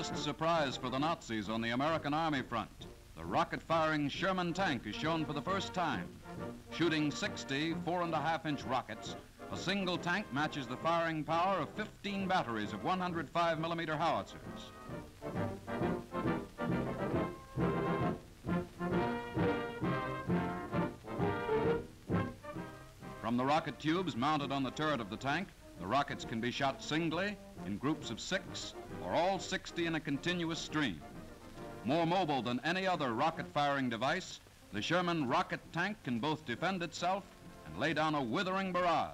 first surprise for the Nazis on the American Army front. The rocket-firing Sherman tank is shown for the first time. Shooting 60 4.5-inch rockets, a single tank matches the firing power of 15 batteries of 105mm howitzers. From the rocket tubes mounted on the turret of the tank, the rockets can be shot singly, in groups of 6, or all 60 in a continuous stream. More mobile than any other rocket-firing device, the Sherman rocket tank can both defend itself and lay down a withering barrage.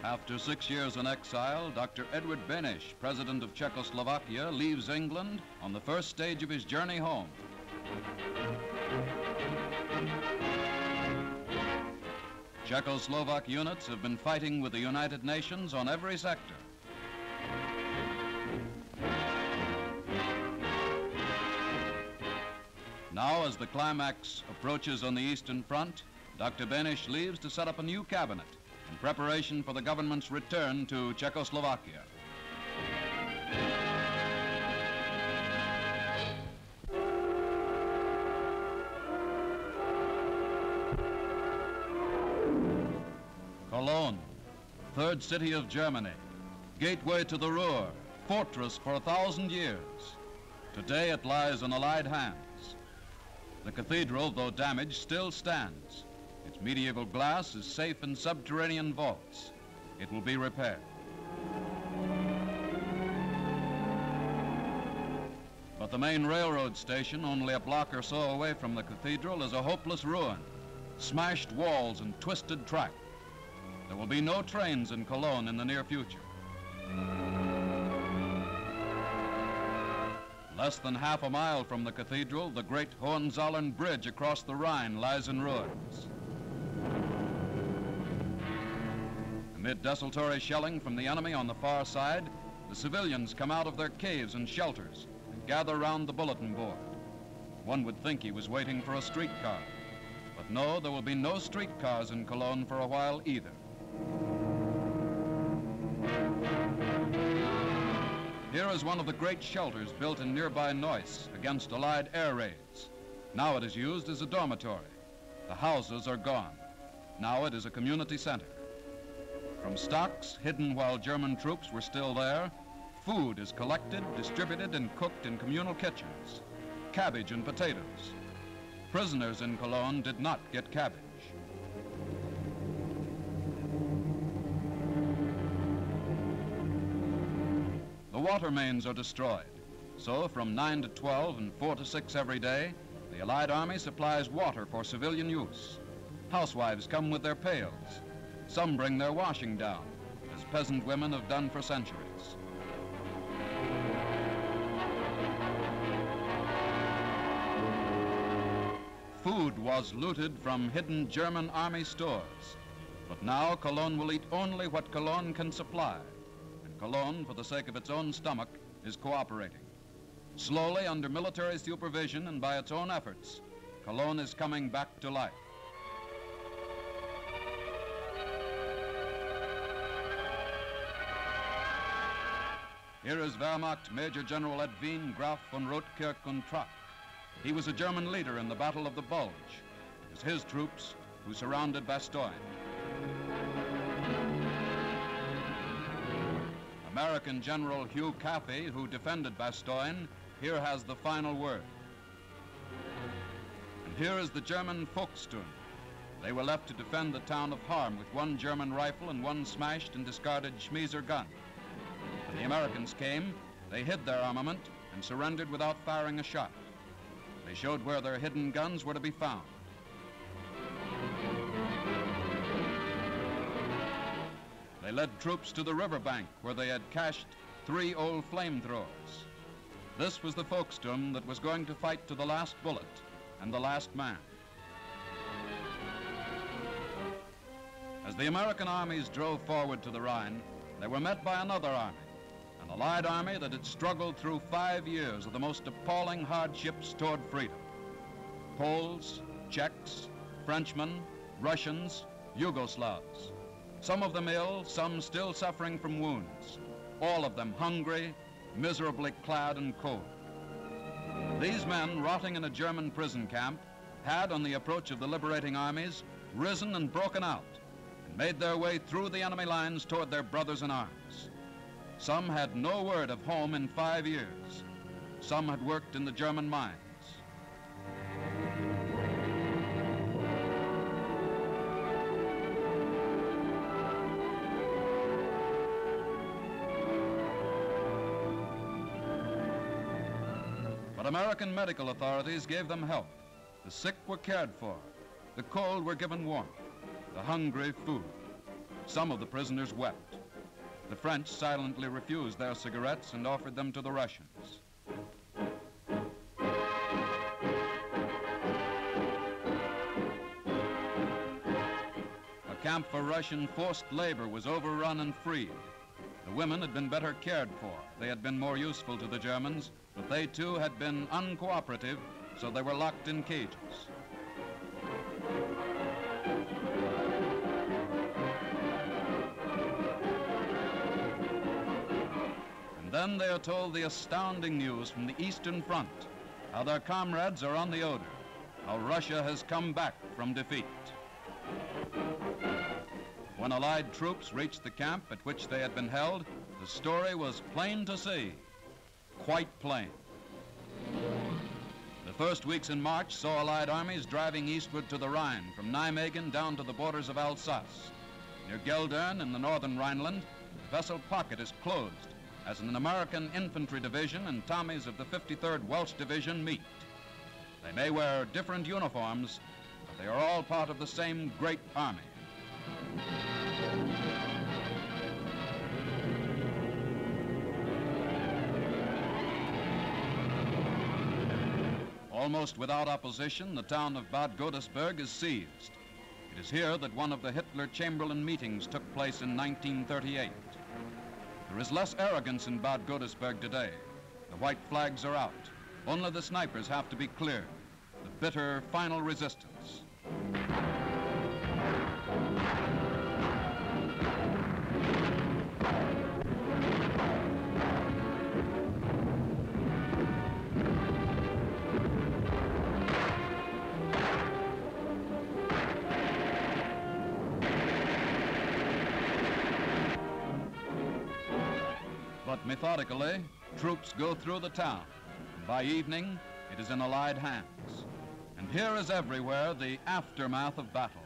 After 6 years in exile, Dr. Edward Benes, President of Czechoslovakia, leaves England on the first stage of his journey home. Czechoslovak units have been fighting with the United Nations on every sector. Now, as the climax approaches on the Eastern Front, Dr. Benes leaves to set up a new cabinet in preparation for the government's return to Czechoslovakia. Cologne, third city of Germany, gateway to the Ruhr, fortress for 1,000 years. Today it lies in Allied hands. The cathedral, though damaged, still stands. Its medieval glass is safe in subterranean vaults. It will be repaired. But the main railroad station, only a block or so away from the cathedral, is a hopeless ruin. Smashed walls and twisted track. There will be no trains in Cologne in the near future. Less than half a mile from the cathedral, the great Hohenzollern Bridge across the Rhine lies in ruins. Amid desultory shelling from the enemy on the far side, the civilians come out of their caves and shelters and gather round the bulletin board. One would think he was waiting for a streetcar. But no, there will be no streetcars in Cologne for a while either. Here is one of the great shelters built in nearby Neuss against Allied air raids. Now it is used as a dormitory. The houses are gone. Now it is a community center. From stocks hidden while German troops were still there, food is collected, distributed, and cooked in communal kitchens. Cabbage and potatoes. Prisoners in Cologne did not get cabbage. The water mains are destroyed. So from 9 to 12 and 4 to 6 every day, the Allied Army supplies water for civilian use. Housewives come with their pails. Some bring their washing down, as peasant women have done for centuries. Food was looted from hidden German army stores. But now Cologne will eat only what Cologne can supply. And Cologne, for the sake of its own stomach, is cooperating. Slowly, under military supervision and by its own efforts, Cologne is coming back to life. Here is Wehrmacht Major General Edwin Graf von Rotkirch und Trapp. He was a German leader in the Battle of the Bulge. It was his troops who surrounded Bastogne. American General Hugh Caffey, who defended Bastogne, here has the final word. And here is the German Volkssturm. They were left to defend the town of Harm with one German rifle and one smashed and discarded Schmieser gun. When the Americans came, they hid their armament and surrendered without firing a shot. They showed where their hidden guns were to be found. They led troops to the riverbank where they had cached 3 old flamethrowers. This was the Volkssturm that was going to fight to the last bullet and the last man. As the American armies drove forward to the Rhine, they were met by another army, an Allied army that had struggled through 5 years of the most appalling hardships toward freedom. Poles, Czechs, Frenchmen, Russians, Yugoslavs. Some of them ill, some still suffering from wounds. All of them hungry, miserably clad and cold. These men, rotting in a German prison camp, had, on the approach of the liberating armies, risen and broken out and made their way through the enemy lines toward their brothers in arms. Some had no word of home in 5 years. Some had worked in the German mines. But American medical authorities gave them help. The sick were cared for. The cold were given warmth. The hungry food. Some of the prisoners wept. The French silently refused their cigarettes and offered them to the Russians. A camp for Russian forced labor was overrun and freed. The women had been better cared for. They had been more useful to the Germans, but they too had been uncooperative, so they were locked in cages. And then they are told the astounding news from the Eastern Front, how their comrades are on the Oder, how Russia has come back from defeat. When Allied troops reached the camp at which they had been held, the story was plain to see, quite plain. The first weeks in March saw Allied armies driving eastward to the Rhine, from Nijmegen down to the borders of Alsace. Near Geldern in the northern Rhineland, the vessel Pocket is closed as an American infantry division and Tommies of the 53rd Welsh Division meet. They may wear different uniforms, but they are all part of the same great army. Almost without opposition, the town of Bad Godesberg is seized. It is here that one of the Hitler-Chamberlain meetings took place in 1938. There is less arrogance in Bad Godesberg today. The white flags are out. Only the snipers have to be cleared. The bitter final resistance. But methodically, troops go through the town. By evening, it is in Allied hands. And here is everywhere the aftermath of battle.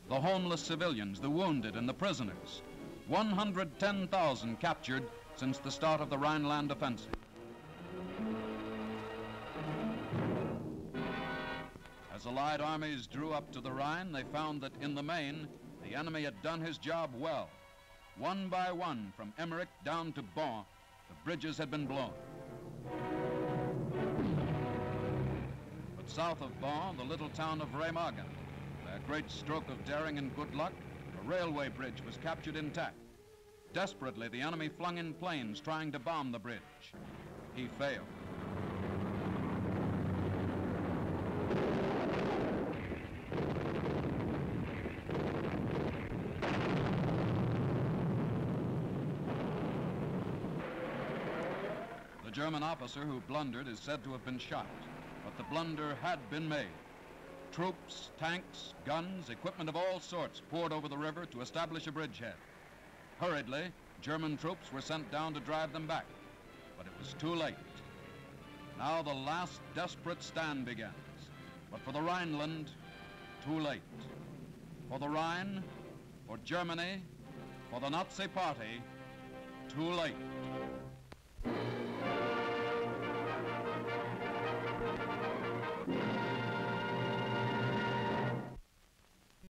The homeless civilians, the wounded, and the prisoners. 110,000 captured since the start of the Rhineland offensive. As Allied armies drew up to the Rhine, they found that in the main, the enemy had done his job well. One by one, from Emmerich down to Bonn, the bridges had been blown. But south of Bonn, the little town of Remagen, by a great stroke of daring and good luck, a railway bridge was captured intact. Desperately, the enemy flung in planes trying to bomb the bridge. He failed. The German officer who blundered is said to have been shot, but the blunder had been made. Troops, tanks, guns, equipment of all sorts poured over the river to establish a bridgehead. Hurriedly, German troops were sent down to drive them back, but it was too late. Now the last desperate stand begins, but for the Rhineland, too late. For the Rhine, for Germany, for the Nazi Party, too late.